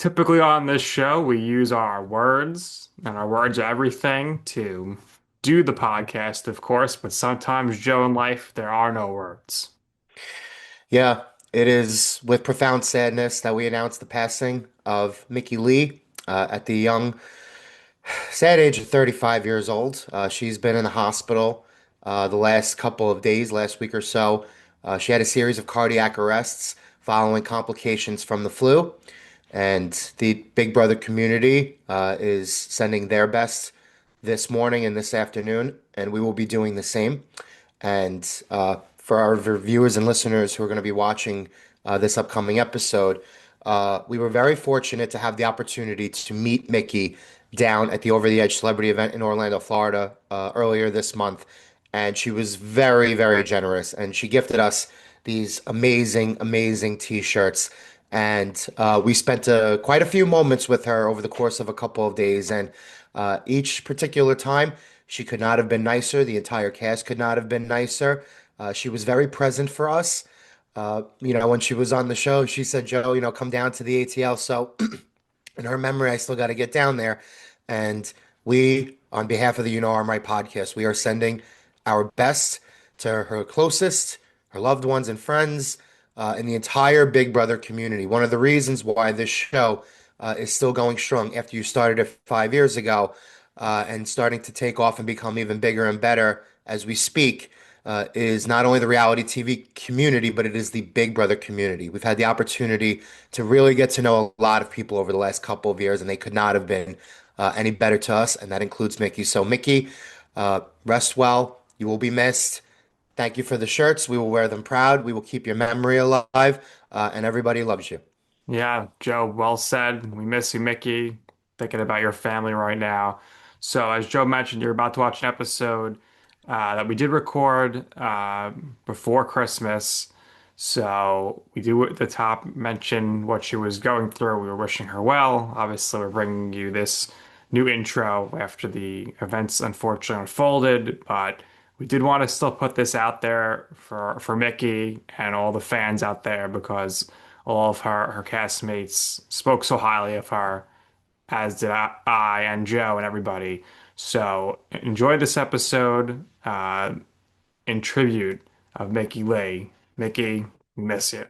Typically on this show, we use our words, and our words are everything to do the podcast, of course, but sometimes, Joe, in life, there are no words. Yeah, it is with profound sadness that we announce the passing of Mickey Lee at the young, sad age of 35 years old. She's been in the hospital the last couple of days, last week or so. She had a series of cardiac arrests following complications from the flu, and the Big Brother community is sending their best this morning and this afternoon, and we will be doing the same. And for our viewers and listeners who are going to be watching this upcoming episode, we were very fortunate to have the opportunity to meet Mickey down at the Over the Edge celebrity event in Orlando, Florida, earlier this month. And she was very, very generous. And she gifted us these amazing, amazing t-shirts. And we spent quite a few moments with her over the course of a couple of days. And each particular time, she could not have been nicer. The entire cast could not have been nicer. She was very present for us. When she was on the show, she said, Joe, come down to the ATL. So, in her memory, I still got to get down there. And we, on behalf of the I'm Right podcast, we are sending our best to her closest, her loved ones and friends, and the entire Big Brother community. One of the reasons why this show is still going strong after you started it 5 years ago and starting to take off and become even bigger and better as we speak is not only the reality TV community, but it is the Big Brother community. We've had the opportunity to really get to know a lot of people over the last couple of years, and they could not have been any better to us, and that includes Mickey. So, Mickey, rest well. You will be missed. Thank you for the shirts. We will wear them proud. We will keep your memory alive, and everybody loves you. Yeah, Joe, well said. We miss you, Mickey. Thinking about your family right now. So, as Joe mentioned, you're about to watch an episode that we did record before Christmas. So, we do at the top mention what she was going through. We were wishing her well. Obviously, we're bringing you this new intro after the events unfortunately unfolded, but we did want to still put this out there for Mickey and all the fans out there because all of her castmates spoke so highly of her, as did I and Joe and everybody. So enjoy this episode in tribute of Mickey Lee. Mickey, we miss you.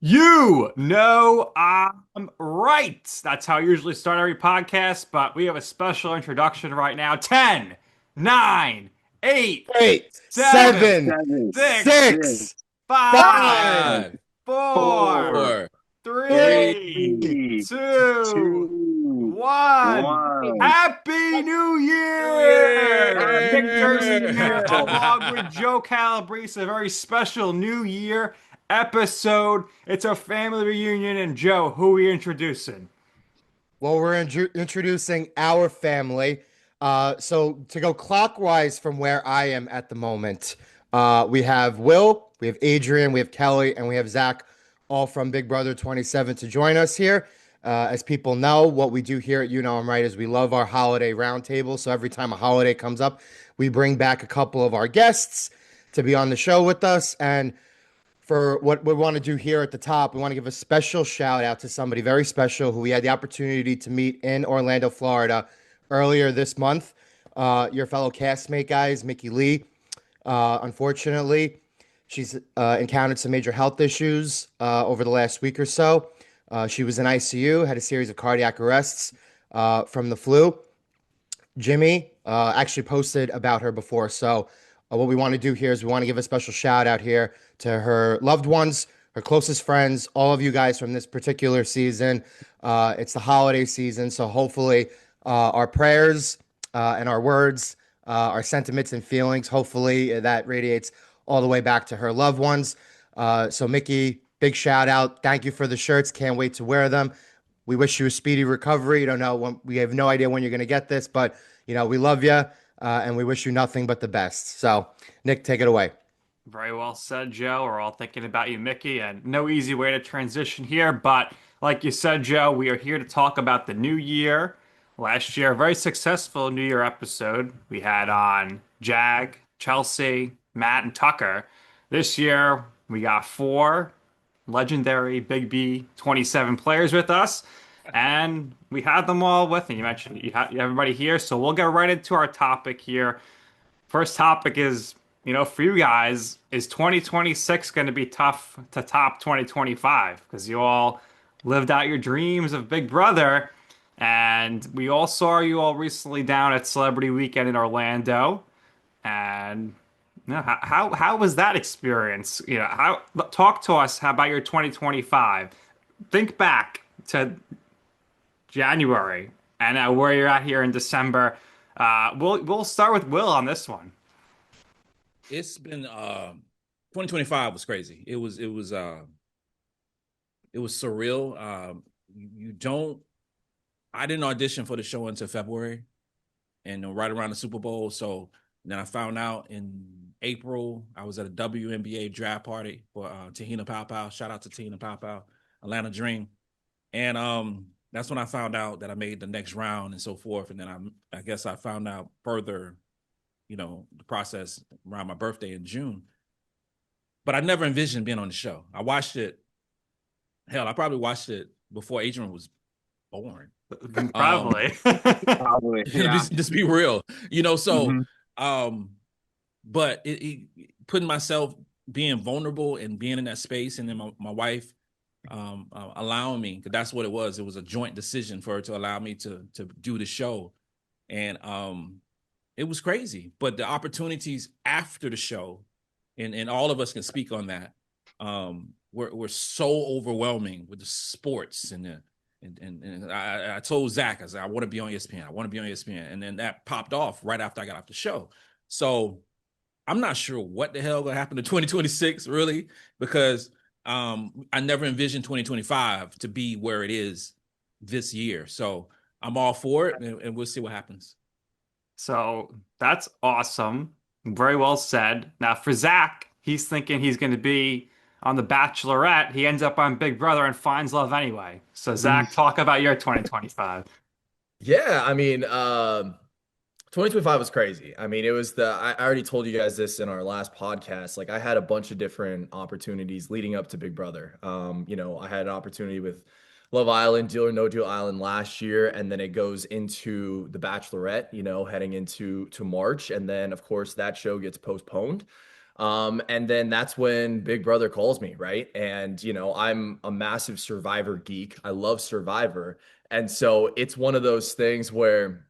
You know I'm right. That's how I usually start every podcast, but we have a special introduction right now. 10, 9, 8, Eight, 7, seven, Seven, 6, six, six, 5, five, five, 4, four, four, three, three, three, 2, two, 1. one. Happy New New Year! Nick Durst Happy New here, Year! Year! along with Joe Calabrese, a very special New Year episode. It's a family reunion, and Joe, who are we introducing? Well, we're introducing our family. So to go clockwise from where I am at the moment, we have Will, we have Adrian, we have Kelley, and we have Zach, all from Big Brother 27 to join us here. As people know, what we do here at I'm Right is we love our holiday roundtable. So every time a holiday comes up, we bring back a couple of our guests to be on the show with us. And for what we want to do here at the top, we want to give a special shout out to somebody very special who we had the opportunity to meet in Orlando, Florida earlier this month. Your fellow castmate, guys, Mickey Lee. Unfortunately, she's encountered some major health issues over the last week or so. She was in ICU, had a series of cardiac arrests from the flu. Jimmy actually posted about her before. So, what we want to do here is we want to give a special shout out here to her loved ones, her closest friends, all of you guys from this particular season. It's the holiday season. So, hopefully, our prayers and our words, our sentiments and feelings, hopefully, that radiates all the way back to her loved ones. So, Mickey, big shout out. Thank you for the shirts. Can't wait to wear them. We wish you a speedy recovery. You don't know when, we have no idea when you're going to get this, but we love you and we wish you nothing but the best. So, Nick, take it away. Very well said, Joe. We're all thinking about you, Mickey, and no easy way to transition here. But like you said, Joe, we are here to talk about the new year. Last year, a very successful New Year episode. We had on Jag, Chelsea, Matt, and Tucker. This year, we got four legendary Big B 27 players with us, and we had them all with me. You mentioned you had everybody here, so we'll get right into our topic here. First topic is, for you guys, is 2026 going to be tough to top 2025? Because you all lived out your dreams of Big Brother, and we all saw you all recently down at Celebrity Weekend in Orlando. And how was that experience? How talk to us how about your 2025? Think back to January and where you're at here in December. We'll start with Will on this one. It's been 2025 was crazy. It was surreal. You don't I didn't audition for the show until February and right around the Super Bowl. So then I found out in April I was at a WNBA draft party for Tahina Pow Pow. Shout out to Tahina Pow Pow, Atlanta Dream. And that's when I found out that I made the next round and so forth. And then I guess I found out further, the process around my birthday in June. But I never envisioned being on the show. I watched it. Hell, I probably watched it before Adrian was born. Probably. Probably, yeah. Just be real, So, hmm but putting myself being vulnerable and being in that space, and then my wife allowing me, because that's what it was. It was a joint decision for her to allow me to do the show, and it was crazy. But the opportunities after the show, and all of us can speak on that, were so overwhelming with the sports and the. And I told Zach, I said, I want to be on ESPN. I want to be on ESPN. And then that popped off right after I got off the show. So I'm not sure what the hell going to happen to 2026, really, because I never envisioned 2025 to be where it is this year. So I'm all for it, and we'll see what happens. So that's awesome. Very well said. Now for Zach, he's thinking he's going to be on The Bachelorette. He ends up on Big Brother and finds love anyway. So Zach, talk about your 2025. Yeah, I mean, 2025 was crazy. I mean, it was I already told you guys this in our last podcast. Like, I had a bunch of different opportunities leading up to Big Brother. I had an opportunity with Love Island, Deal or No Deal Island last year, and then it goes into The Bachelorette, heading into March. And then, of course, that show gets postponed. And then that's when Big Brother calls me, right? And I'm a massive Survivor geek. I love Survivor. And so it's one of those things where,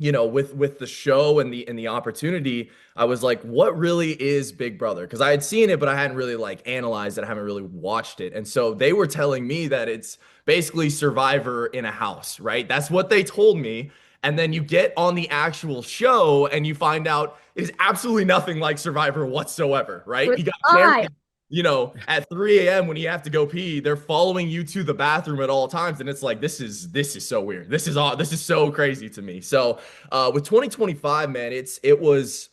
with the show and the opportunity, I was like, what really is Big Brother? Because I had seen it, but I hadn't really like analyzed it. I haven't really watched it. And so they were telling me that it's basically Survivor in a house, right? That's what they told me. And then you get on the actual show and you find out it is absolutely nothing like Survivor whatsoever, right? With You got I. cameras, at 3 a.m. when you have to go pee, they're following you to the bathroom at all times. And it's like, this is so weird. This is so crazy to me. So with 2025, man, it was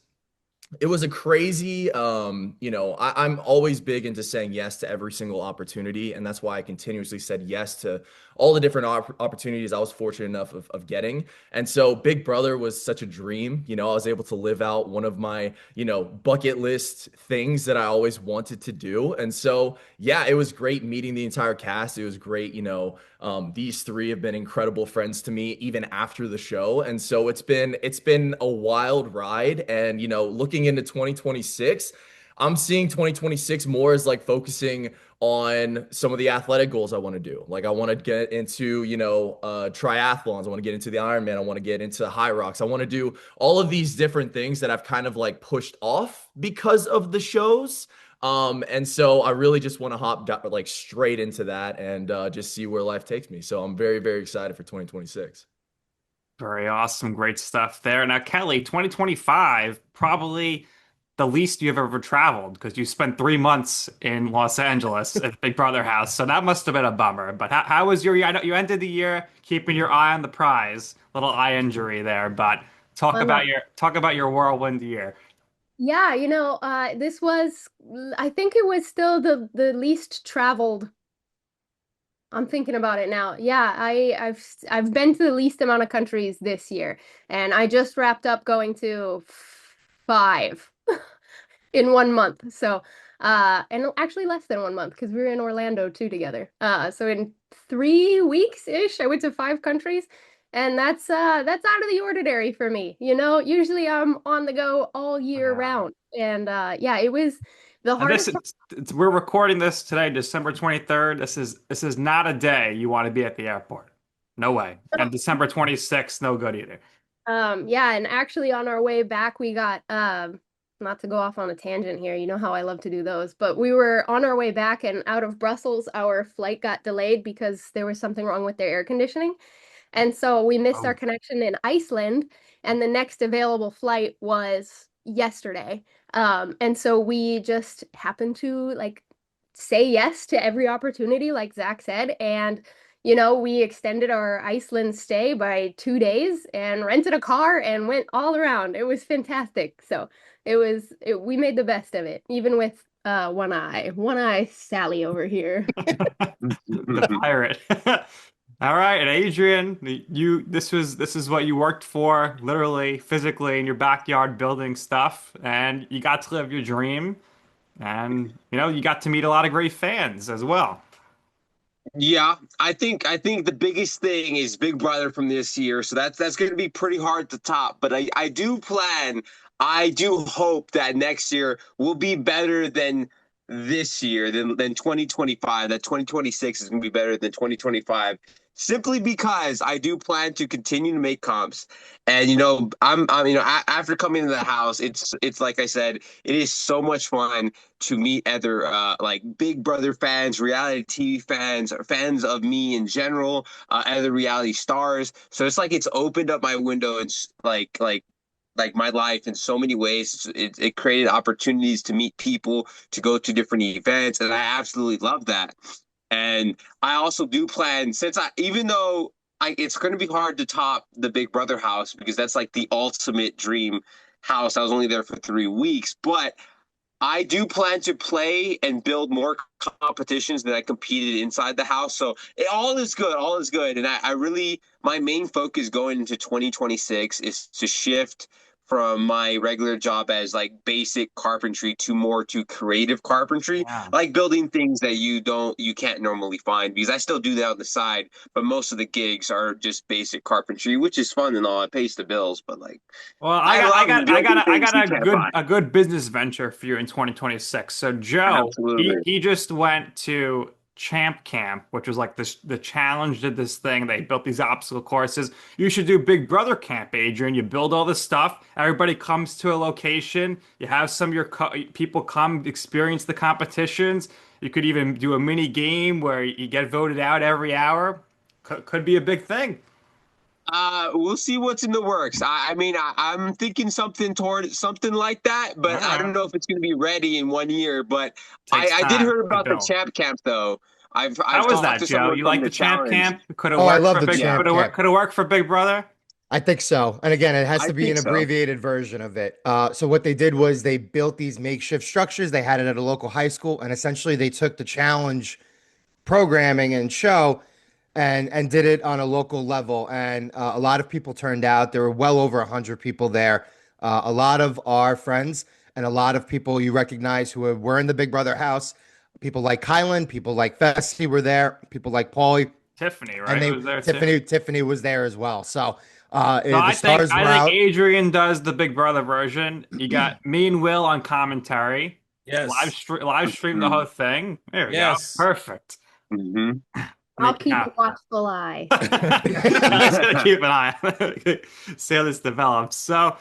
a crazy I'm always big into saying yes to every single opportunity, and that's why I continuously said yes to all the different opportunities I was fortunate enough of getting. And so Big Brother was such a dream. I was able to live out one of my bucket list things that I always wanted to do. And so yeah, it was great meeting the entire cast. It was great. These three have been incredible friends to me even after the show. And so it's been a wild ride. And looking into 2026, I'm seeing 2026 more as like focusing on some of the athletic goals I want to do. Like, I want to get into, triathlons. I want to get into the Ironman. I want to get into high rocks. I want to do all of these different things that I've kind of like pushed off because of the shows. And so I really just want to like straight into that and just see where life takes me. So I'm very, very excited for 2026. Very awesome. Great stuff there. Now, Kelly, 2025, probably the least you've ever traveled because you spent 3 months in Los Angeles at Big Brother house. So that must have been a bummer. But how was your year? I know you ended the year keeping your eye on the prize. Little eye injury there, but Well, talk about your whirlwind year. yeah, this was, I think it was still the least traveled I'm thinking about it now. Yeah, I've been to the least amount of countries this year, and I just wrapped up going to five in 1 month. So, and actually less than 1 month because we were in Orlando too together. So in 3 weeks-ish, I went to 5 countries, and that's out of the ordinary for me. Usually I'm on the go all year Yeah. round, and yeah, it was the And this hardest part. we're recording this today, December 23rd. This is not a day you want to be at the airport. No way. And December 26th, no good either. Yeah, and actually on our way back we got not to go off on a tangent here, you know how I love to do those, but we were on our way back and out of Brussels, our flight got delayed because there was something wrong with their air conditioning. And so we missed our Oh, connection in Iceland, and the next available flight was yesterday. And so we just happened to like say yes to every opportunity, like Zach said, and we extended our Iceland stay by 2 days and rented a car and went all around. It was fantastic. So we made the best of it, even with one eye Sally over here. the pirate. All right, and Adrian, this is what you worked for, literally, physically in your backyard building stuff, and you got to live your dream, and you got to meet a lot of great fans as well. Yeah, I think the biggest thing is Big Brother from this year, so that's going to be pretty hard to top. But I do hope that next year will be better than this year than 2025. That 2026 is going to be better than 2025. Simply because I do plan to continue to make comps, and after coming to the house, it's like I said, it is so much fun to meet other like Big Brother fans, reality TV fans, or fans of me in general, other reality stars. So it's like it's opened up my window and like my life in so many ways. It created opportunities to meet people, to go to different events, and I absolutely love that. And I also do plan, since even though it's going to be hard to top the Big Brother house because that's like the ultimate dream house. I was only there for 3 weeks, but I do plan to play and build more competitions than I competed inside the house. So all is good, all is good. And I really, my main focus going into 2026 is to shift from my regular job as like basic carpentry to more to creative carpentry, Yeah. like building things that you can't normally find, because I still do that on the side, but most of the gigs are just basic carpentry, which is fun and all. It pays the bills, but like Well, I I got, I love got, I building got, I things got you a can't good, find. a good business venture for you in 2026. So Joe, he Absolutely. he just went to Champ Camp, which was like the challenge did this thing. They built these obstacle courses. You should do Big Brother Camp, Adrian. You build all this stuff. Everybody comes to a location. You have some of your co people come experience the competitions. You could even do a mini game where you get voted out every hour. Could be a big thing. We'll see what's in the works. I mean, I'm thinking something toward something like that, All but I right. don't know if it's going to be ready in 1 year. But I, Takes I did time hear to about the build. champ camp though. I've How was talked that, to Joe? someone You from like the the Champ challenge. Camp? Could have Oh, I worked love for the Big. Yeah, champ Could have worked. camp. Could have worked for Big Brother. I think so. And again, it has I to be think an so. abbreviated version of it. So what they did was they built these makeshift structures. They had it at a local high school, and essentially they took the challenge programming and show and did it on a local level. And a lot of people turned out. There were well over 100 people there. A lot of our friends and a lot of people you recognize who were in the Big Brother house. People like Kylan, people like Fessy were there. People like Paulie, Tiffany, and right? they Was there too. Tiffany was there as well. So So the I think stars I were think out. Adrian does the Big Brother version. You got me and Will on commentary. Yes. Live stream the whole thing. There we go. Yes. Perfect. Mm-hmm. I'll Make it keep a happen. watchful eye. He's gonna keep an eye on it. See how this develops. So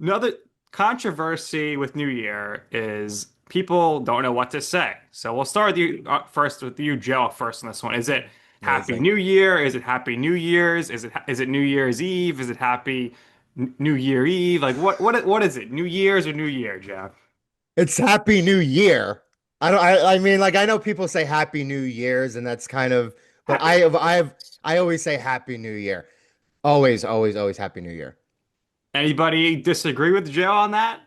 another controversy with New Year is people don't know what to say. So we'll start with you first with you, Joe, first on this one. Is it Happy Amazing. New Year? Is it Happy New Year's? Is it New Year's Eve? Is it Happy New Year Eve? Like what is it? New Year's or New Year, Joe? It's Happy New Year. I don't. I mean, like I know people say Happy New Year's, and that's kind of. But Happy. I always say Happy New Year. Always, always, always Happy New Year. Anybody disagree with Joe on that?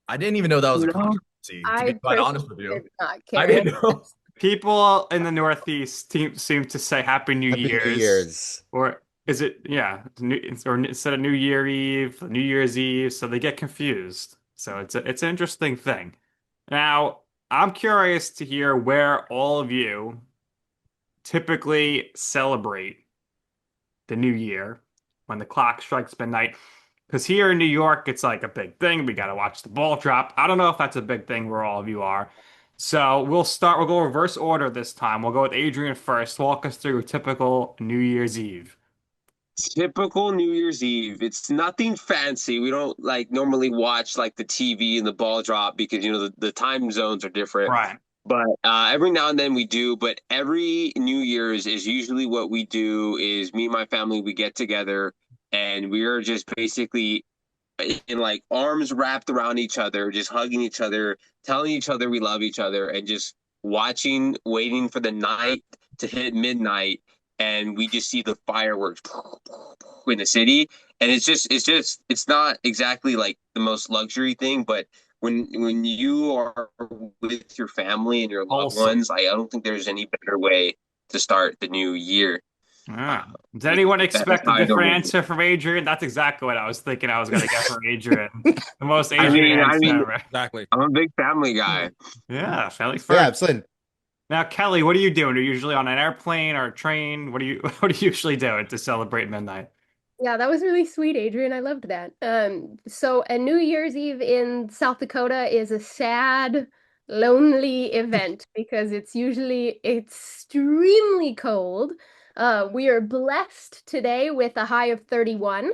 I didn't even know that was a No. controversy, to be I quite honest personally with you. did not I care. didn't know. People in the Northeast seem to say Happy New Happy New Year's, Year's. or is it, yeah, or instead of New Year Eve, New Year's Eve, so they get confused. So it's an interesting thing. Now, I'm curious to hear where all of you typically celebrate the new year when the clock strikes midnight. Because here in New York, it's like a big thing. We got to watch the ball drop. I don't know if that's a big thing where all of you are. So we'll go reverse order this time. We'll go with Adrian first. Walk us through a typical New Year's Eve. Typical New Year's Eve. It's nothing fancy. We don't like normally watch like the TV and the ball drop because the time zones are different. Right. But every now and then we do. But every New Year's is usually what we do is me and my family, we get together and we are just basically in like arms wrapped around each other, just hugging each other, telling each other we love each other, and just watching, waiting for the night to hit midnight, and we just see the fireworks in the city, and it's not exactly like the most luxury thing, but when you are with your family and your loved Wholesome. ones, I don't think there's any better way to start the new year. Uh, Ah. Did anyone that's expect a how I different normally do. answer from Adrian? That's exactly what I was thinking I was going to get from Adrian. The most I Adrian mean, I answer mean, ever. Exactly. I'm a big family guy. Yeah, family Yeah, first. absolutely. Now, Kelly, what are you doing? Are you usually on an airplane or a train? What are you usually doing to celebrate midnight? Yeah, that was really sweet, Adrian. I loved that. So a New Year's Eve in South Dakota is a sad, lonely event because it's usually extremely cold. We are blessed today with a high of 31.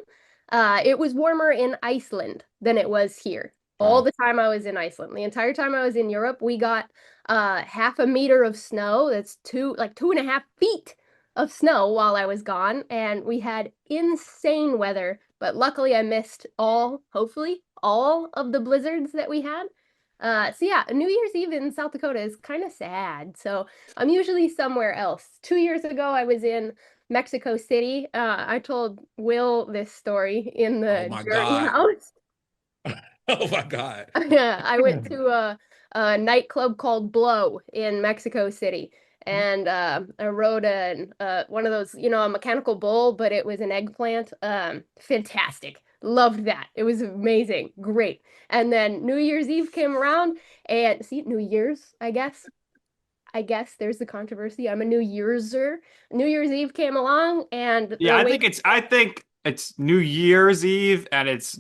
It was warmer in Iceland than it was here. All Wow. the time I was in Iceland. The entire time I was in Europe, we got half a meter of snow. That's like 2.5 feet of snow while I was gone, and we had insane weather. But luckily, I missed hopefully, all of the blizzards that we had. So yeah, New Year's Eve in South Dakota is kind of sad. So I'm usually somewhere else. 2 years ago, I was in Mexico City. I told Will this story in Oh the my jury God. house. Oh my God. Yeah, I went to a nightclub called Blow in Mexico City, and I rode one of those, a mechanical bull, but it was an eggplant. Fantastic. Loved that. It was amazing. Great. And then New Year's Eve came around, and see, New Year's, I guess. I guess there's the controversy. I'm a New Yearser. New Year's Eve came along, and Yeah, the wait. I think it's New Year's Eve and it's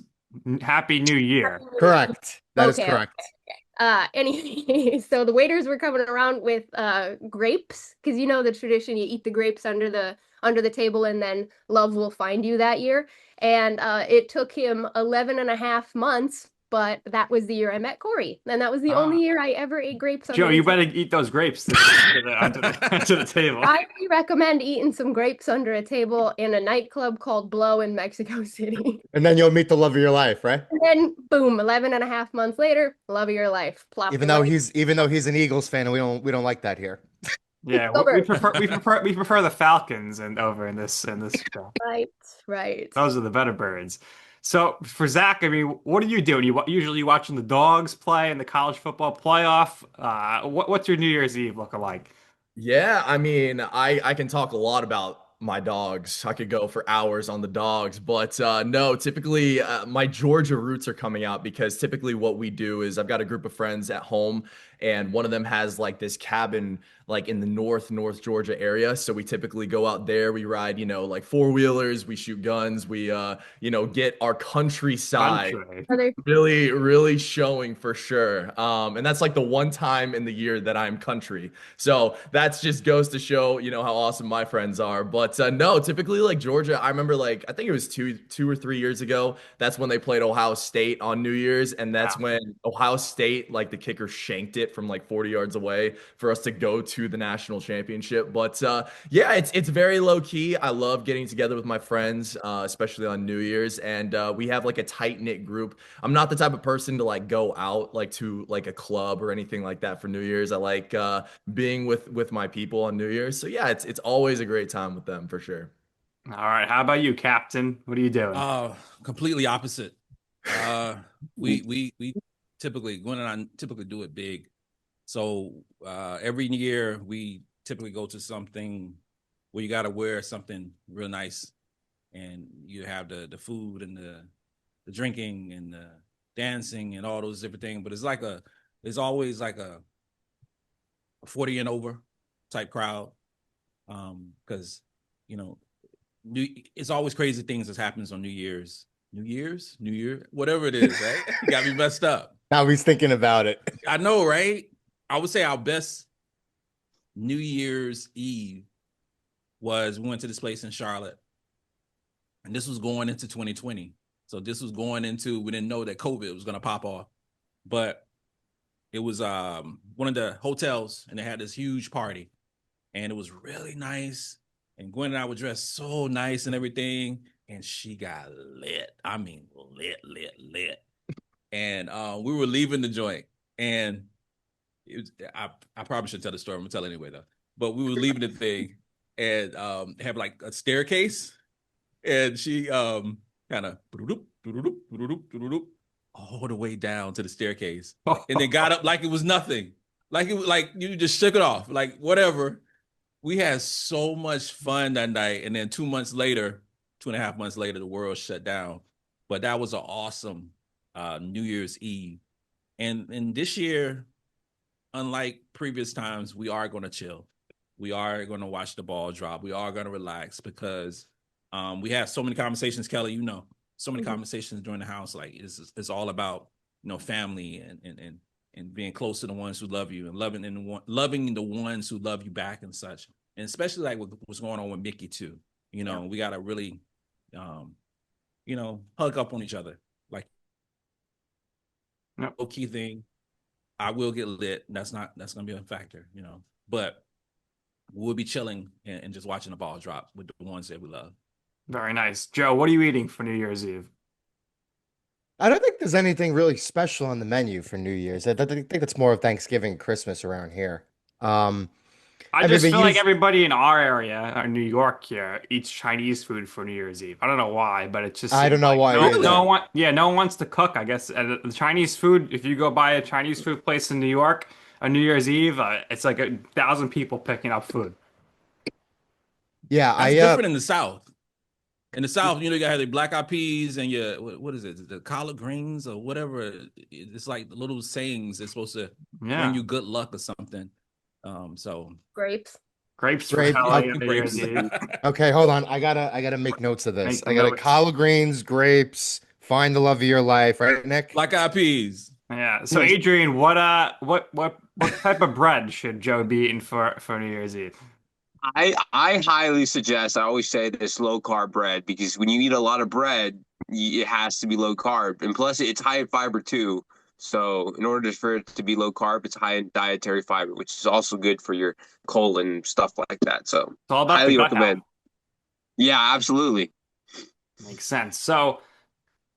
Happy New Year. Correct. That is Okay, correct. anyway, so the waiters were coming around with grapes because you know the tradition, you eat the grapes under the table and then love will find you that year. And it took him 11 and a half months, but that was the year I met Corey. And that was the only Ah, year I ever ate grapes Joe, under the you table. better eat those grapes this year under the table. I recommend eating some grapes under a table in a nightclub called Blow in Mexico City. And then you'll meet the love of your life, right? And then boom, 11 and a half months later, love of your life. Plopped away. Even though he's an Eagles fan, and we don't like that here. Yeah, Go Birds. we prefer the Falcons and over in this show. Right, right. Those are the better birds. So for Zach, I mean, what are you doing? Usually watching the dogs play in the college football playoff. What's your New Year's Eve looking like? Yeah, I mean, I can talk a lot about my dogs. I could go for hours on the dogs, but no, typically my Georgia roots are coming out because typically what we do is I've got a group of friends at home and one of them has like this cabin like in the North Georgia area. So we typically go out there, we ride, like four-wheelers, we shoot guns, we get our countryside Country. Other really, really showing for sure. And that's like the one time in the year that I'm country. So that's just goes to show, how awesome my friends are. But no, typically like Georgia, I remember like I think it was two or 3 years ago. That's when they played Ohio State on New Year's, and that's Wow. when Ohio State, like the kicker shanked it from like 40 yards away for us to go to the national championship. But yeah, it's very low key. I love getting together with my friends, especially on New Year's, and we have like a tight knit group. I'm not the type of person to like go out like to like a club or anything like that for New Year's. I like being with my people on New Year's. So yeah, it's always a great time with them for sure. All right. How about you, Captain? What are you doing? Completely opposite. Uh, we typically Gwen and I typically do it big. So every year we typically go to something where you got to wear something real nice, and you have the food and the drinking and the dancing and all those different things. But it's always like a 40 and over type crowd, because you know it's always crazy things that happens on New Year's, New Year, whatever it is, right? You got me messed up. Now he's thinking about it. I know, right? I would say our best New Year's Eve was we went to this place in Charlotte, and this was going into 2020. So this was going into, we didn't know that COVID was going to pop off, but it was one of the hotels, and they had this huge party, and it was really nice. And Gwen and I were dressed so nice and everything, and she got lit. I mean, lit. And we were leaving the joint, and I probably should tell the story. I'm gonna tell it anyway though. But we were leaving the thing, and have like a staircase, and she kind of all the way down to the staircase, and then got up like it was nothing, like it was like you just shook it off, like whatever. We had so much fun that night, and then 2 months later, 2.5 months later, the world shut down. But that was an awesome New Year's Eve, and this year, unlike previous times, we are going to chill. We are going to watch the ball drop. We are going to relax because we have so many conversations, Kelley. So many conversations during the house. Like it's all about family and being close to the ones who love you and loving the ones who love you back and such. And especially like what's going on with Mickey too. We got to really, hug up on each other. Like, no key thing. I will get lit. That's going to be a factor, but we'll be chilling and just watching the ball drop with the ones that we love. Very nice. Joe, what are you eating for New Year's Eve? I don't think there's anything really special on the menu for New Year's. I think that's more of Thanksgiving, Christmas around here. I just feel like everybody in our area, or New York here, eats Chinese food for New Year's Eve. I don't know why, but it just I don't seems know like why either. no one wants to cook, I guess. The Chinese food, if you go by a Chinese food place in New York on New Year's Eve, it's like 1,000 people picking up food. Yeah, that's different in the South. In the South, you got the black eyed peas and your, what is it, the collard greens or whatever. It's like the little sayings that's supposed to bring you good luck or something. So grapes for Kelley on New Year's Eve. Okay, hold on. I gotta make notes of this. I gotta collard greens, grapes, find the love of your life, right, Nick? Black eyed peas. Yeah. So Adrian, what type of bread should Joe be eating for New Year's Eve? I highly suggest, I always say this, low carb bread, because when you eat a lot of bread, it has to be low carb. And plus it's high in fiber too. So in order for it to be low carb, it's high in dietary fiber, which is also good for your colon and stuff like that. So it's all about highly the gut recommend. health. Yeah, absolutely. Makes sense. So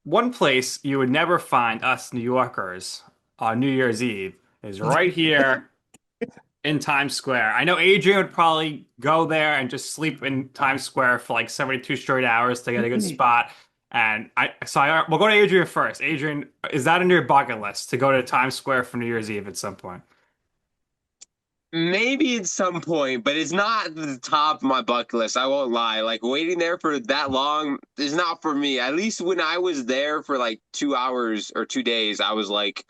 one place you would never find us New Yorkers on New Year's Eve is right here in Times Square. I know Adrian would probably go there and just sleep in Times Square for like 72 straight hours to get a good spot. And we'll go to Adrian first. Adrian, is that in your bucket list to go to Times Square for New Year's Eve at some point? Maybe at some point, but it's not at the top of my bucket list. I won't lie. Like waiting there for that long is not for me. At least when I was there for like 2 hours or 2 days, I was like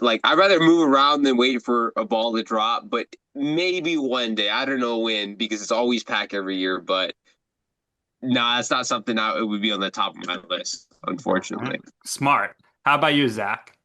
I'd rather move around than wait for a ball to drop. But maybe one day, I don't know when, because it's always packed every year. But no, that's not something it would be on the top of my list, unfortunately. Smart. How about you, Zach?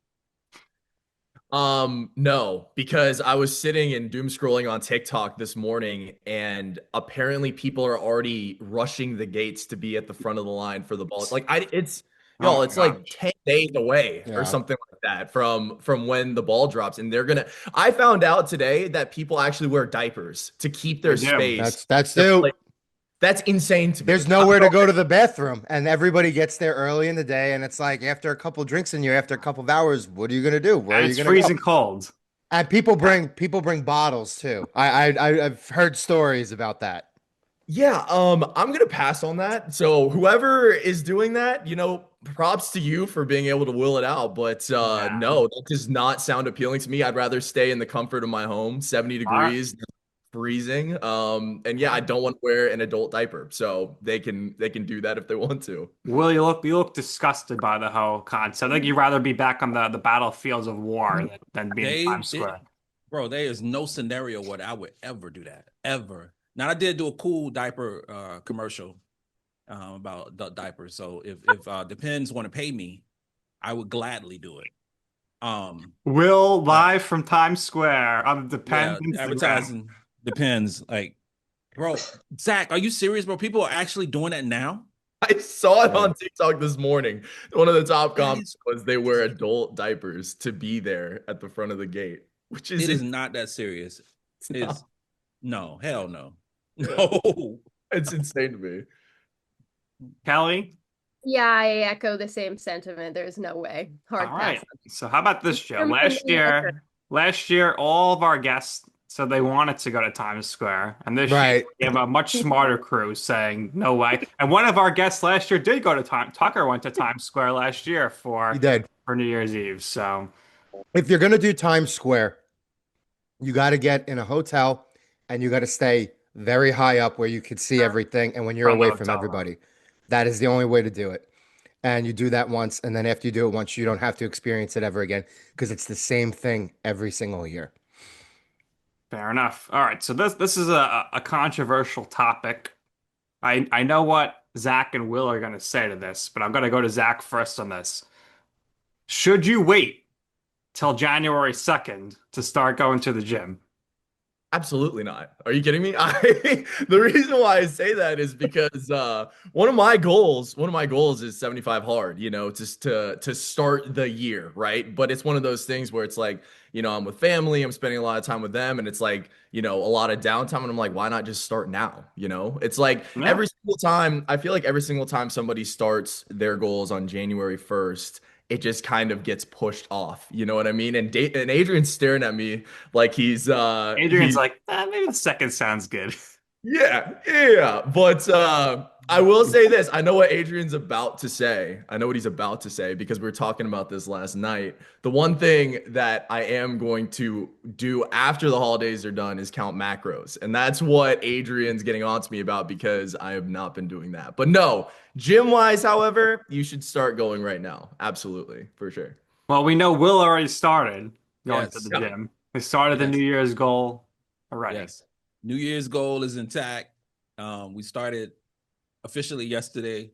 No, because I was sitting and doom scrolling on TikTok this morning, and apparently people are already rushing the gates to be at the front of the line for the ball. Like it's like 10 days away or something like that from when the ball drops, and I found out today that people actually wear diapers to keep their space. That's new. That's insane to me. There's nowhere to go to the bathroom, and everybody gets there early in the day, and it's like after a couple drinks in you, after a couple of hours, what are you gonna do? Where are you gonna go? It's freezing cold. And people bring bottles too. I've heard stories about that. Yeah, I'm gonna pass on that. So whoever is doing that, props to you for being able to will it out. But Yeah. no, that does not sound appealing to me. I'd rather stay in the comfort of my home, 70 All right. degrees, freezing. And yeah, I don't want to wear an adult diaper. So they can do that if they want to. Will, you look disgusted by the whole concept. I think you'd rather be back on the battlefields of war than be in They, Times it, Square. bro, there is no scenario where I would ever do that. Ever. Now I did do a cool diaper commercial about diapers. So if Depends want to pay me, I would gladly do it. Will But live from Times Square on yeah, Dependence again. advertising depends. Like, bro, Zach, are you serious, bro? People are actually doing that now? I saw it Bro, on TikTok this morning. One of the top that comments is was they wear adult diapers to be there at the front of the gate, which is it is not that serious. it's It's not. no, hell no. Yeah, No. it's insane to me. Kelly? Yeah, I echo the same sentiment. There's no way. All Hard pass. right. So how about this, Joe? From Last Indiana. year, last year, all of our guests said they wanted to go to Times Square, and this year Right. we have a much smarter crew saying no way. And one of our guests last year did go to Time. Tucker went to Times Square last year You for did. New Year's Eve. So If you're gonna do Times Square, you got to get in a hotel and you got to stay very high up where you can see everything and when you're from the away from hotel room. everybody. That is the only way to do it. And you do that once, and then after you do it once, you don't have to experience it ever again because it's the same thing every single year. Fair enough. All right. So this is a controversial topic. I know what Zach and Will are going to say to this, but I'm going to go to Zach first on this. Should you wait till January 2nd to start going to the gym? Absolutely not. Are you kidding me? The reason why I say that is because one of my goals is 75 hard, just to start the year, right? But it's one of those things where it's like, I'm with family, I'm spending a lot of time with them, and it's like, a lot of downtime, and I'm like, why not just start now? It's like Yeah. I feel like every single time somebody starts their goals on January 1st, it just kind of gets pushed off. You know what I mean? And Adrian's staring at me like Adrian's like, maybe the second sounds good. yeah. But I will say this. I know what Adrian's about to say. I know what he's about to say because we were talking about this last night. The one thing that I am going to do after the holidays are done is count macros. And that's what Adrian's getting on to me about because I have not been doing that. But no, gym wise, however, you should start going right now. Absolutely, for sure. Well, we know Will already started going to the Yes. Yeah. gym. He started the New Yes. Year's goal already. Yes. New Year's goal is intact. We started officially yesterday,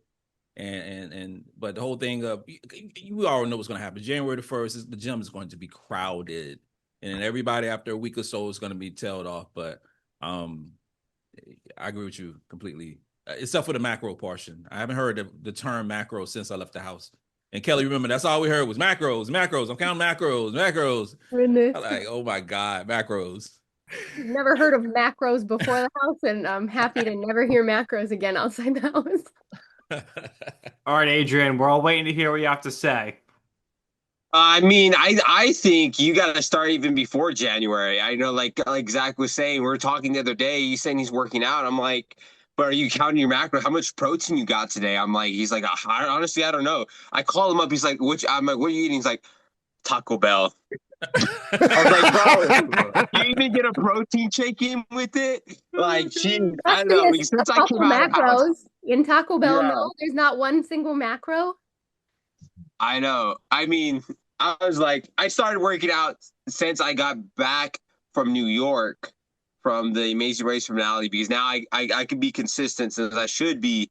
and but the whole thing of you already know what's going to happen. January the 1st is the gym is going to be crowded, and then everybody after a week or so is going to be tailed off. But um, I agree with you completely, except for the macro portion. I haven't heard the term macro since I left the house. And Kelly, remember that's all we heard was macros, macros. I'm counting macros, macros. Goodness. I'm like, oh my god, macros. Never heard of macros before the house, and I'm happy to never hear macros again outside the house. All right, Adrian, we're all waiting to hear what you have to say. I mean, I think you got to start even before January. I know, like Zach was saying, we were talking the other day. He's saying he's working out. I'm like, but are you counting your macro? How much protein you got today? I'm like, he's like, honestly, I don't know. I call him up. He's like, which? I'm like, what are you eating? He's like, Taco Bell. I was like, bro, you even get a protein shake in with it? Like, geez, I Must don't be know. a Since I couple came out of the house, macros in Taco Bell. yeah, No, there's not one single macro. I know. I mean, I was like, I started working out since I got back from New York from the Amazing Race finale because now I can be consistent since I should be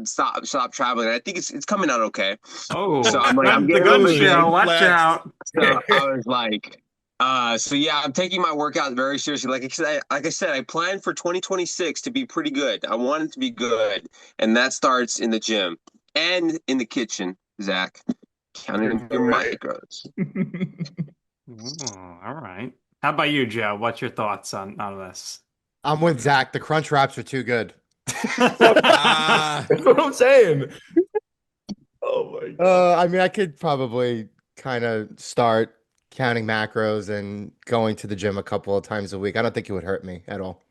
stop traveling. I think it's coming out okay. So Oh, I'm like, I'm the getting gun in the show. gym. Watch Flex. out. So I was like, so yeah, I'm taking my workout very seriously. Like I said, I plan for 2026 to be pretty good. I want it to be good, and that starts in the gym and in the kitchen, Zach. Counting your micros. Ooh, all right. How about you, Joe? What's your thoughts on this? I'm with Zach. The crunch wraps are too good. Ah, That's what I'm saying. Oh my God. I mean, I could probably kind of start counting macros and going to the gym a couple of times a week. I don't think it would hurt me at all.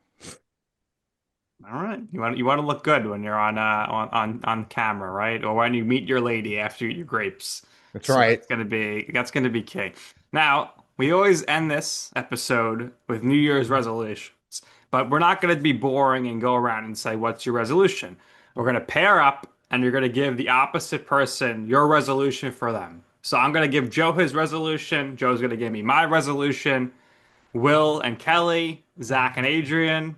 All right. You want to look good when you're on camera, right? Or when you meet your lady after you eat your grapes. That's So right. that's gonna be key. Now, we always end this episode with New Year's resolutions, but we're not gonna be boring and go around and say, "What's your resolution?" We're gonna pair up and you're gonna give the opposite person your resolution for them. So I'm gonna give Joe his resolution, Joe's gonna give me my resolution, Will and Kelly, Zach and Adrian.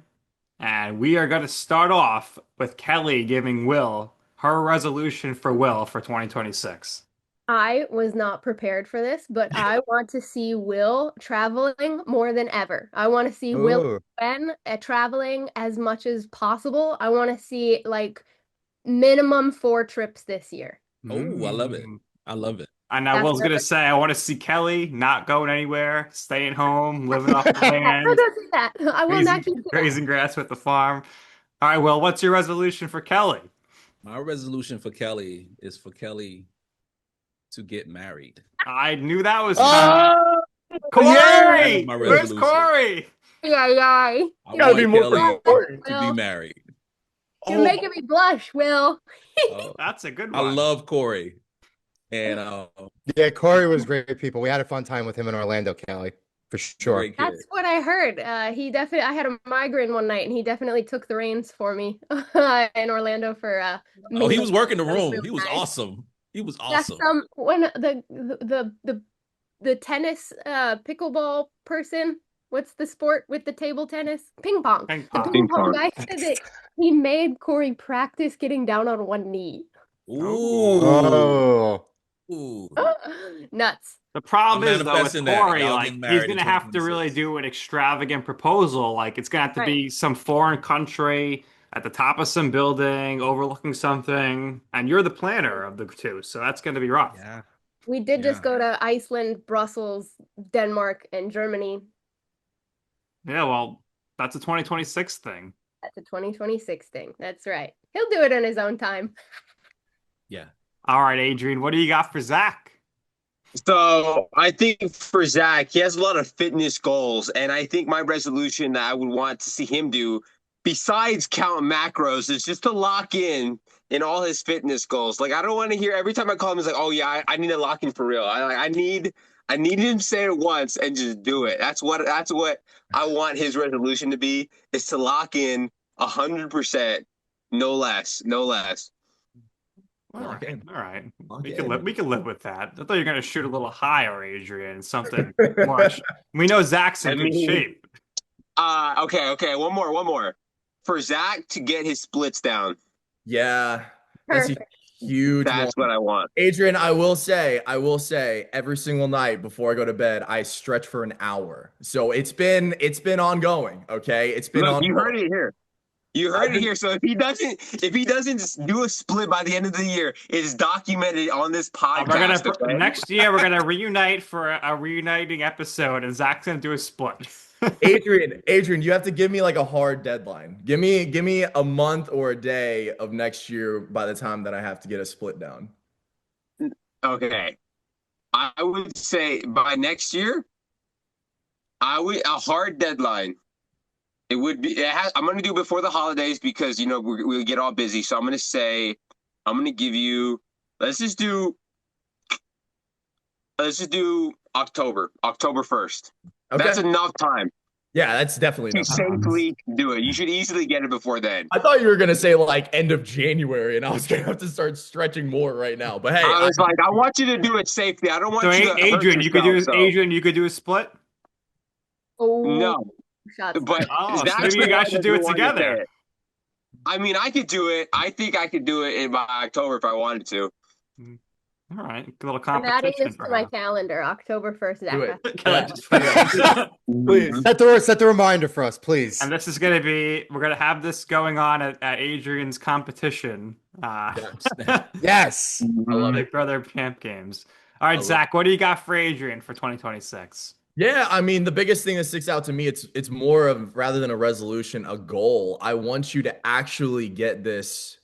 And we are going to start off with Kelly giving Will her resolution for Will for 2026. I was not prepared for this, but I want to see Will traveling more than ever. I want to see Will Ooh. and traveling as much as possible. I want to see like minimum 4 trips this year. Oh, I love it. Mm. I love it. And now That's Will's going to perfect. say, I want to see Kelly not going anywhere, staying home, living off the I land, don't do that. I will not grazing, keep that. grazing grass with the farm. All right, Will, what's your resolution for Kelly? My resolution for Kelly is for Kelly to get married. I knew that was coming. Oh, That is Corey! my Where's resolution. Corey? Yeah, yeah. I gotta want be more Kelly important. to be married. You're Oh, making me blush, Will. That's a good I one. love Corey. And yeah, Corey was great people. We had a fun time with him in Orlando, Kelly, for sure. great kid. That's what I heard. He definitely, I had a migraine one night and he definitely took the reins for me in Orlando for Oh, he me. was working the That was room. really He was nice. awesome. He was That's awesome. when the tennis pickleball person, what's the sport with the table tennis? Ping pong. Ping The pong. ping pong guy said that he made Corey practice getting down on one knee. Ooh. Oh, Ooh. Nuts. The I'm problem is though with manifesting that. Corey, Y'all like getting he's married in gonna have to really 2026. do an extravagant proposal. Like it's gonna have to Right. be some foreign country at the top of some building, overlooking something, and you're the planner of the two, so that's gonna be rough. Yeah. We did just Yeah. go to Iceland, Brussels, Denmark, and Germany. Yeah, well, that's a 2026 thing. That's a 2026 thing. That's right. He'll do it in his own time. Yeah. All right, Adrian, what do you got for Zach? So I think for Zach, he has a lot of fitness goals, and I think my resolution that I would want to see him do, besides count macros, is just to lock in all his fitness goals. Like I don't want to hear every time I call him, he's like, "Oh yeah, I need to lock in for real. I need him to say it once and just do it." That's what I want his resolution to be, is to lock in 100%, no less, no less. All Lock right, in. all right. Lock We can in. live with that. I thought you were gonna shoot a little higher, Adrian, something much. We know Zach's in I good mean, shape. okay. One more. For Zach to get his splits down. Yeah, that's a Perfect. huge one. That's what I want. Adrian, I will say, every single night before I go to bed, I stretch for an hour. So it's been ongoing. Okay, it's been Look, you ongoing. heard it here. You I've heard it been here. So if he doesn't do a split by the end of the year, it's documented on this We're gonna podcast. Okay. next year we're gonna reunite for a reuniting episode, and Zach's gonna do a split. Adrian, you have to give me like a hard deadline. Give me a month or a day of next year by the time that I have to get a split down. Okay. I would say by next year, I would a hard deadline. It would be. I'm going to do it before the holidays because we get all busy. So I'm going to say, I'm going to give you. Let's just do. Let's just do October 1st. Okay. That's enough time Yeah, that's definitely to enough time. safely do it. You should easily get it before then. I thought you were gonna say like end of January, and I was gonna have to start stretching more right now. But hey, I was like, I want you to do it safely. I don't So want you to hurt Adrian, yourself. So You could do a split. Oh, no, shots but fired. Oh, so that's maybe the you guys one should that do it didn't want to say together. it. I mean, I could do it. I think I could do it by October if I wanted to. All right, a little I'm adding competition this to my perhaps. calendar, October 1st. do it. Okay, Yeah. Please. set the reminder for us, please. And this is gonna be we're gonna have this going on at Adrian's competition. Yes. I love Big it. Brother Camp Games. All right, love Zach, what do you got for Adrian for 2026? Yeah, I mean, the biggest thing that sticks out to me, it's more of rather than a resolution, a goal. I want you to actually get this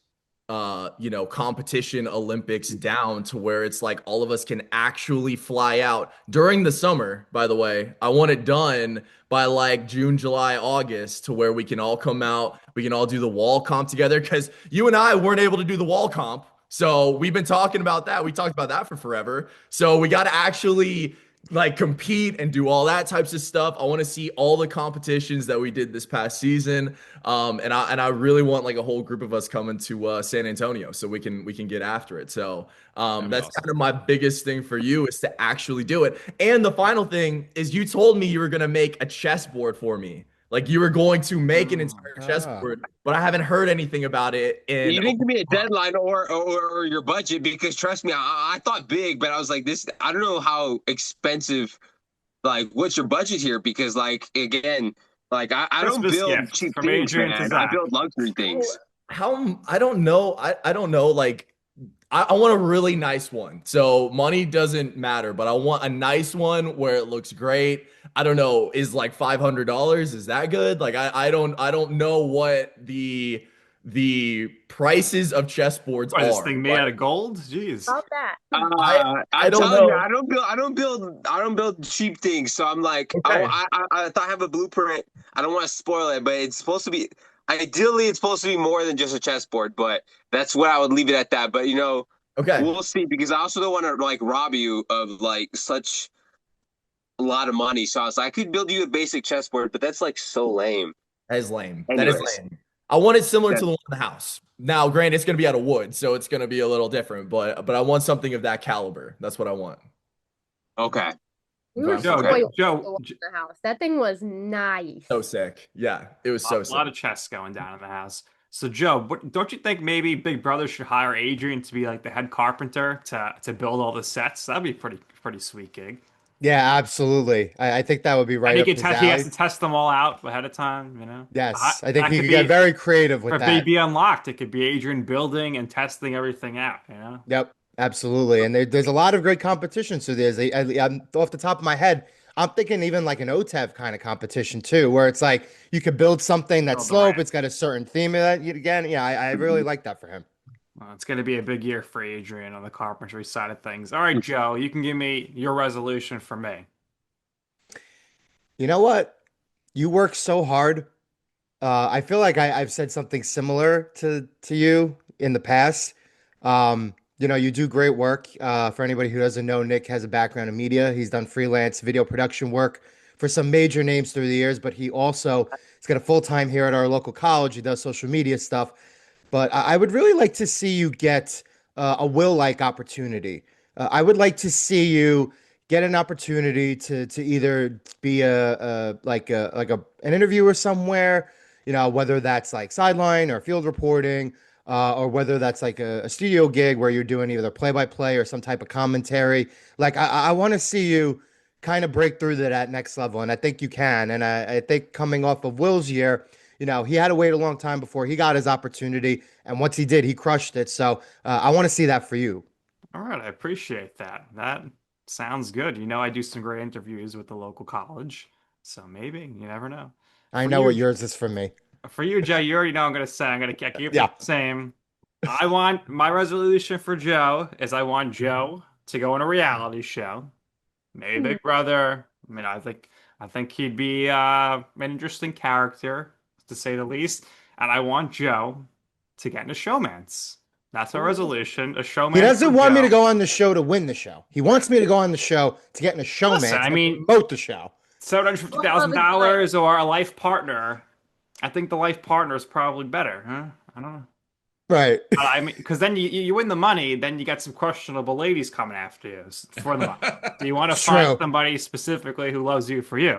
competition Olympics down to where it's like all of us can actually fly out during the summer, by the way. I want it done by like June, July, August to where we can all come out, we can all do the wall comp together because you and I weren't able to do the wall comp. So we've been talking about that. We talked about that for forever. So we got to actually like compete and do all that types of stuff. I want to see all the competitions that we did this past season. And I really want like a whole group of us coming to San Antonio so we can get after it. So That'd be that's awesome. kind of my biggest thing for you is to actually do it. And the final thing is you told me you were gonna make a chessboard for me. Like you were going to make an Oh. entire Ah. chessboard, but I haven't heard anything about it in You a didn't give me a month. deadline or your budget because trust me, I thought big, but I was like, this, I don't know how expensive, like, what's your budget here? Because, like, again, like, I don't Christmas build gift cheap from things, Adrian to man. I Zach. build luxury things. How I don't know. I don't know. Like I want a really nice one. So money doesn't matter, but I want a nice one where it looks great. I don't know, is like $500. Is that good? Like I don't know what the prices of chessboards What, this are, thing made but out of gold? Jeez. About that. I I I'm don't telling you, know. I don't build cheap things. So I'm like, Okay. I thought I have a blueprint. I don't want to spoil it, but it's supposed to be. Ideally, it's supposed to be more than just a chessboard, but that's what I would leave it at that. But Okay. we'll see because I also don't want to like rob you of like such a lot of money. So I was like, I could build you a basic chessboard, but that's like so lame. That is lame. That is Anyways, lame. I want it similar that, to the one in the house. Now, granted, it's going to be out of wood, so it's going to be a little different, but I want something of that caliber. That's what I want. okay. We were Okay. Joe, Okay. spoiled with the Joe, one in the house. That thing was nice. So sick. Yeah, it was so a sick. lot of chess going down in the house. So, Joe, don't you think maybe Big Brother should hire Adrian to be like the head carpenter to build all the sets? That'd be pretty sweet gig. Yeah, absolutely. I think that would be And right up his he has alley. to test them all out ahead of time, you know? Yes, I think That he could could get be very creative with for that. Baby Unlocked. It could be Adrian building and testing everything out, you know? Yep, absolutely. And there's a lot of great competition. So I'm off the top of my head, I'm thinking even like an OTEV kind of competition too, where it's like you could build something that's Build the slope. ramp. It's got a certain theme that you again. Yeah, I really like that for him. Well, it's going to be a big year for Adrian on the carpentry side of things. All right, Joe, you can give me your resolution for me. You know what? You work so hard. I feel like I've said something similar to you in the past. You do great work. For anybody who doesn't know, Nick has a background in media. He's done freelance video production work for some major names through the years, but he also has got a full time here at our local college. He does social media stuff. But I would really like to see you get a will-like opportunity. I would like to see you get an opportunity to either be an interviewer somewhere, whether that's like sideline or field reporting, or whether that's like a studio gig where you're doing either play-by-play or some type of commentary. Like I want to see you kind of break through to that next level, and I think you can. And I think coming off of Will's year, he had to wait a long time before he got his opportunity, and once he did, he crushed it. So I want to see that for you. All right, I appreciate that. That sounds good. You know, I do some great interviews with the local college, so maybe you never know. I For know what you, yours is for me. Joe, you already know I'm going to say I'm going to keep Yeah, it the same. I want my resolution for Joe is I want Joe to go on a reality show, maybe Hmm. Big Brother. I mean, I think he'd be an interesting character to say the least, and I want Joe to get into showmance. That's our resolution, a he showmance for doesn't want me to Joe. go on the show to win the show. He wants me to go on the show to get in a Listen, showmance I and mean, promote the show. seven hundred fifty What love thousand is blind. dollars or a life partner. I think the life partner is probably better, huh? I don't know. Right. I mean, because then you win the money, then you got some questionable ladies coming after you for the money. Do you want to It's find true. somebody specifically who loves you for you?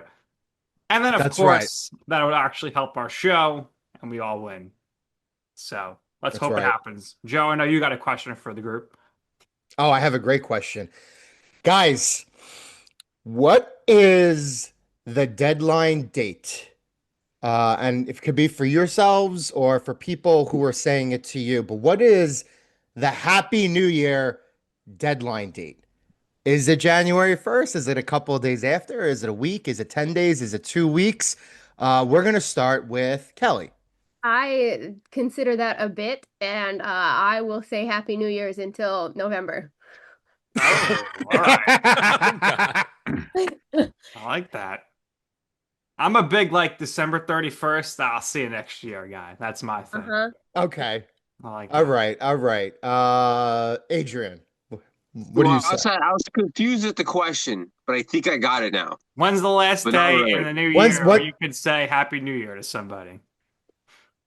And then, of That's right. course, that would actually help our show, and we all win. So let's That's hope it right. happens. Joe, I know you got a question for the group. Oh, I have a great question. Guys, what is the deadline date? And it could be for yourselves or for people who are saying it to you, but what is the Happy New Year deadline date? Is it January 1st? Is it a couple of days after? Is it a week? Is it 10 days? Is it 2 weeks? We're going to start with Kelley. I consider that a bit, and I will say Happy New Year's until November. Oh, all right. Oh, God. I like that. I'm a big like December 31st. I'll see you next year, guy. That's my thing. Uh-huh. Okay. I like All that. right. All right. Adrian, what do you Well, say? I was confused with the question, but I think I got it now. When's the last But not day in really. the new When's year where you what? could say Happy New Year to somebody?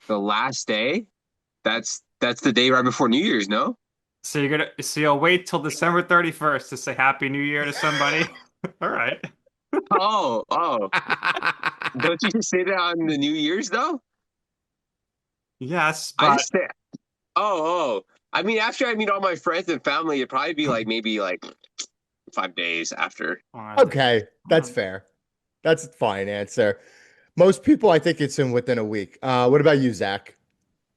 The last day? That's the day right before New Year's, no? So you'll wait till December 31st to say Happy New Year to somebody? All right. Oh. Don't you just say that on the New Year's though? Yes, I but just say, oh. I mean, after I meet all my friends and family, it'd probably be like maybe like 5 days after. Okay, that's fair. That's a fine answer. Most people, I think it's in within a week. What about you, Zach?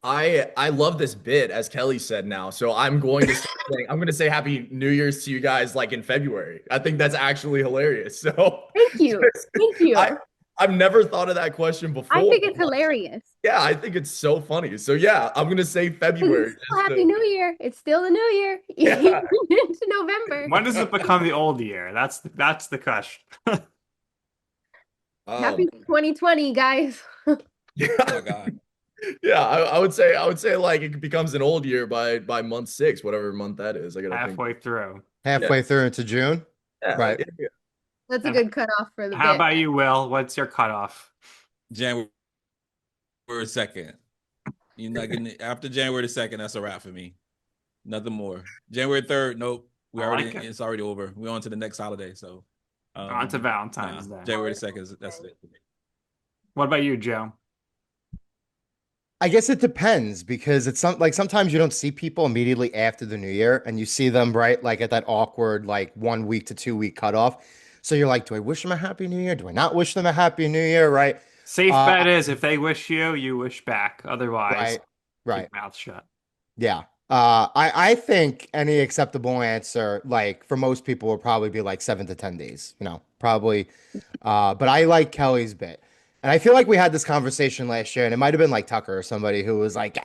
I love this bit, as Kelly said now. So I'm going to say Happy New Year's to you guys like in February. I think that's actually hilarious. So Thank you. Thank I you. I've never thought of that question I before. think it's hilarious. Yeah, I think it's so funny. So yeah, I'm going to say 'Cause February. it's still Happy New Year. It's still the New Year. Yeah. Into November. when does it become the old year? That's the question. Happy 2020, guys. Yeah. Oh my God. Yeah, I would say like it becomes an old year by month 6, whatever month that is. I gotta think. Halfway through. Yeah, Halfway through into June, yeah, right? yeah. That's a And good cutoff for the how bit. about you, Will? What's your cutoff? January 2nd. You're not getting it after January 2nd. That's a wrap for me. Nothing more. January 3rd. Nope. I like it. It's already over. We're on to the next holiday. So On to Valentine's Day. January 2nd that's it. What about you, Joe? I guess it depends because it's like sometimes you don't see people immediately after the new year and you see them right like at that awkward like 1 week to 2 week cutoff. So you're like, do I wish them a happy new year? Do I not wish them a happy new year? Right. Safe Uh, bet is if they wish you, you wish back. Otherwise, right. keep Right. your mouth shut. Yeah. I think any acceptable answer, like for most people, will probably be like 7 to 10 days, probably. But I like Kelly's bit. And I feel like we had this conversation last year, and it might have been like Tucker or somebody who was like,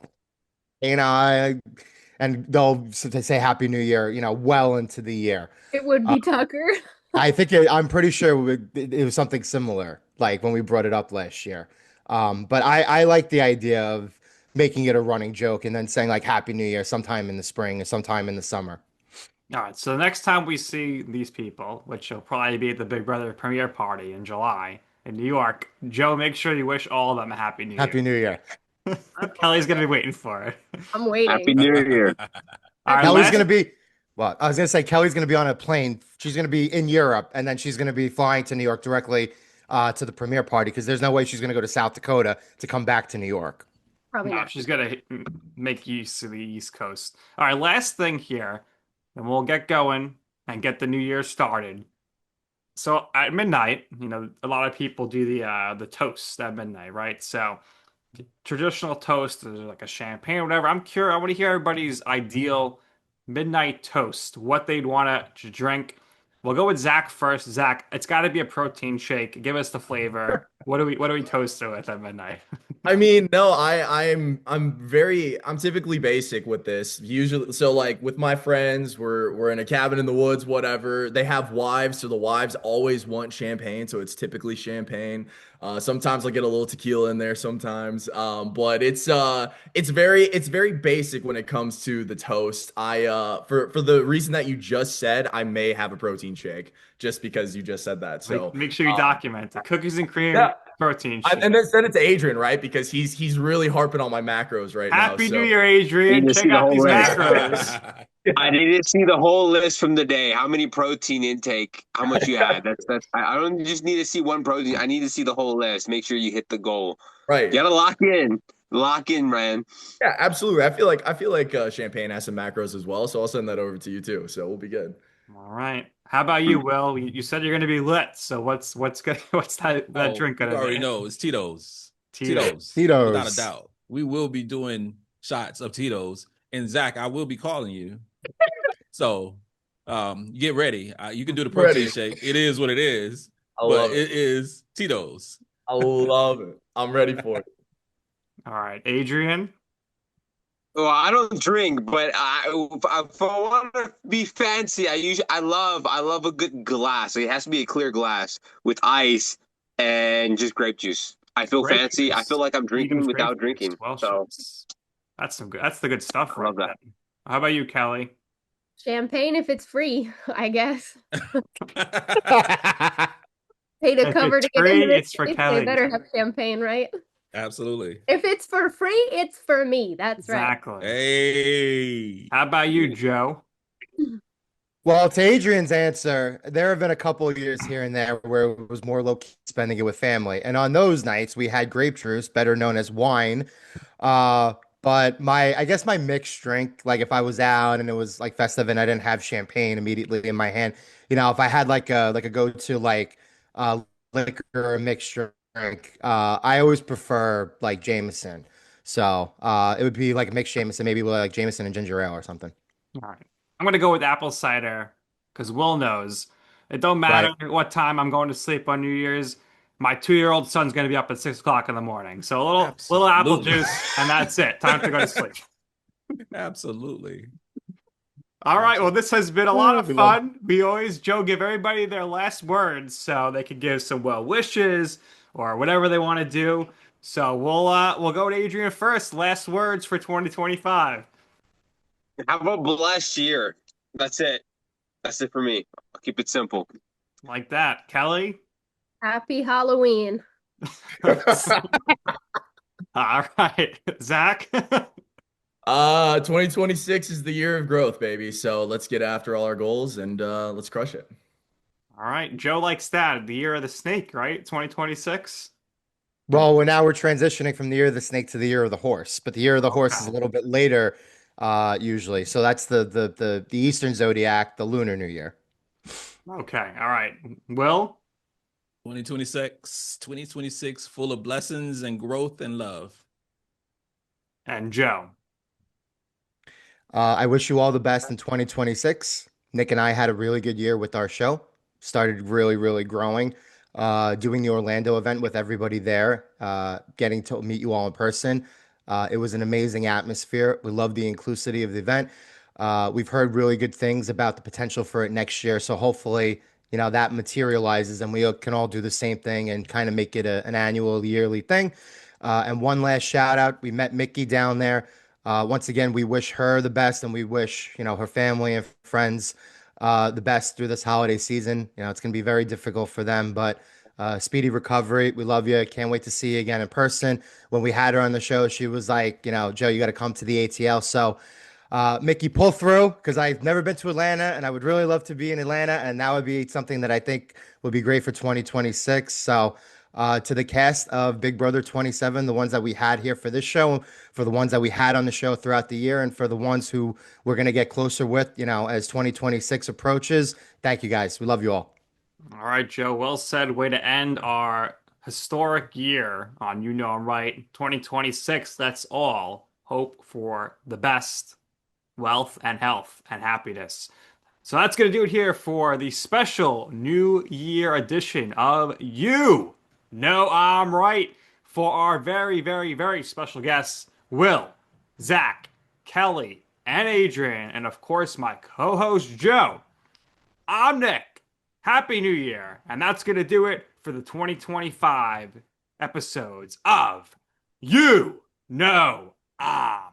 and they'll say Happy New Year, well into the year. It would Uh, be Tucker. I'm pretty sure it was something similar, like when we brought it up last year. But I like the idea of making it a running joke and then saying like Happy New Year sometime in the spring or sometime in the summer. All right, so the next time we see these people, which will probably be at the Big Brother premiere party in July in New York, Joe, make sure you wish all of them a Happy New Year. Happy New Year. Kelly's gonna be waiting for it. I'm Happy waiting. New Year. All right, Kelly's last gonna be, well, I was gonna say Kelly's gonna be on a plane. She's gonna be in Europe, and then she's gonna be flying to New York directly to the premiere party because there's no way she's gonna go to South Dakota to come back to New York. Probably no, not. she's gonna make use of the East Coast. All right, last thing here, and we'll get going and get the New Year started. So at midnight, a lot of people do the toast at midnight, right? So traditional toast is like a champagne or whatever. I'm curious. I want to hear everybody's ideal midnight toast, what they'd want to drink. We'll go with Zach first. Zach, it's got to be a protein shake. Give us the flavor. What do we toast it with at midnight? I mean, no, I'm typically basic with this. Usually, so like with my friends, we're in a cabin in the woods, whatever. They have wives, so the wives always want champagne, so it's typically champagne. Sometimes I'll get a little tequila in there sometimes. But it's very basic when it comes to the toast. For the reason that you just said, I may have a protein shake just because you just said that. So Make sure you document it. Cookies and cream yeah. protein shake. And then send it to Adrian, right? Because he's really harping on my macros right now. Happy New So Year, Need Adrian. to see Check the out whole these list. macros. I need to see the whole list from the day. How many protein intake? How much you had? That's. I don't just need to see one protein. I need to see the whole list. Make sure you hit the goal. right. You gotta lock in. Lock in, man. Yeah, absolutely. I feel like champagne has some macros as well, so I'll send that over to you too. So we'll be good. All right. How about you, Will? You said you're going to be lit. So what's that Oh, drink you going to already be? know it's Tito's. Tito's. Without a Tito's. doubt. We will be doing shots of Tito's. And Zach, I will be calling you. So get ready. You can do the protein Ready. shake. It is what it is, I but love it it. is Tito's. I love it. I'm ready for it. All right, Adrian. Well, I don't drink, but if I want to be fancy, I love a good glass. It has to be a clear glass with ice and just grape juice. I feel Grape fancy. I feel juice. like I'm Eden's drinking grape without juice. drinking. Well So choice. That's some good. That's the good stuff I right love that. there. How about you, Kelly? Champagne if it's free, I guess. Pay to If cover it's to get into free, this it's for space, they Kelly. better have champagne, right? Absolutely. If it's for free, it's for me. That's right. Exactly. Hey. How about you, Joe? Well, to Adrian's answer, there have been a couple of years here and there where it was more low key spending it with family. And on those nights, we had grape juice, better known as wine. Uh, but I guess my mixed drink, like if I was out and it was like festive and I didn't have champagne immediately in my hand, if I had like a go-to liquor or mixed drink, I always prefer like Jameson. So it would be like a mixed Jameson, maybe with like Jameson and ginger ale or something. All right. I'm gonna go with apple cider because Will knows. It don't matter Right. what time I'm going to sleep on New Year's. My 2-year-old son's gonna be up at 6 o'clock in the morning. So a little apple Absolutely. juice, and that's it. Time to go to sleep. Absolutely. All right. Well, Absolutely. this has been a lot of We love fun. We always, Joe, give everybody their last words so they can give some well wishes or whatever they want to do. So we'll go to Adrian first. Last words for 2025. How about blessed year? That's it. That's it for me. I'll keep it simple. Like that. Kelly? Happy Halloween. All right. Zach? 2026 is the year of growth, baby. So let's get after all our goals and let's crush it. All right. Joe likes that. The year of the snake, right? 2026. Well, we're transitioning from the year of the snake to the year of the horse, but the year of the horse is a Okay. little bit later, usually. So that's the Eastern zodiac, the Lunar New Year. Okay. All right. Will 2026 full of blessings and growth and love. and Joe. I wish you all the best in 2026. Nick and I had a really good year with our show. Started really, really growing. Doing the Orlando event with everybody there, getting to meet you all in person. It was an amazing atmosphere. We love the inclusivity of the event. We've heard really good things about the potential for it next year. So hopefully, that materializes and we can all do the same thing and kind of make it an annual, yearly thing. And one last shout out. We met Mickey down there. Once again, we wish her the best and we wish, her family and friends the best through this holiday season. It's going to be very difficult for them, but speedy recovery. We love you. Can't wait to see you again in person. When we had her on the show, she was like, Joe, you got to come to the ATL. So, Mickey, pull through because I've never been to Atlanta and I would really love to be in Atlanta. And that would be something that I think would be great for 2026. So, to the cast of Big Brother 27, the ones that we had here for this show, for the ones that we had on the show throughout the year, and for the ones who we're going to get closer with, as 2026 approaches. Thank you guys. We love you all. All right, Joe. Well said. Way to end our historic year on You Know I'm Right. 2026. That's all. Hope for the best wealth and health and happiness. So that's going to do it here for the special New Year edition of You Know I'm Right for our very, very, very special guests, Will, Zach, Kelly, and Adrian, and of course, my co host, Joe. I'm Nick. Happy New Year. And that's going to do it for the 2025 episodes of You Know I'm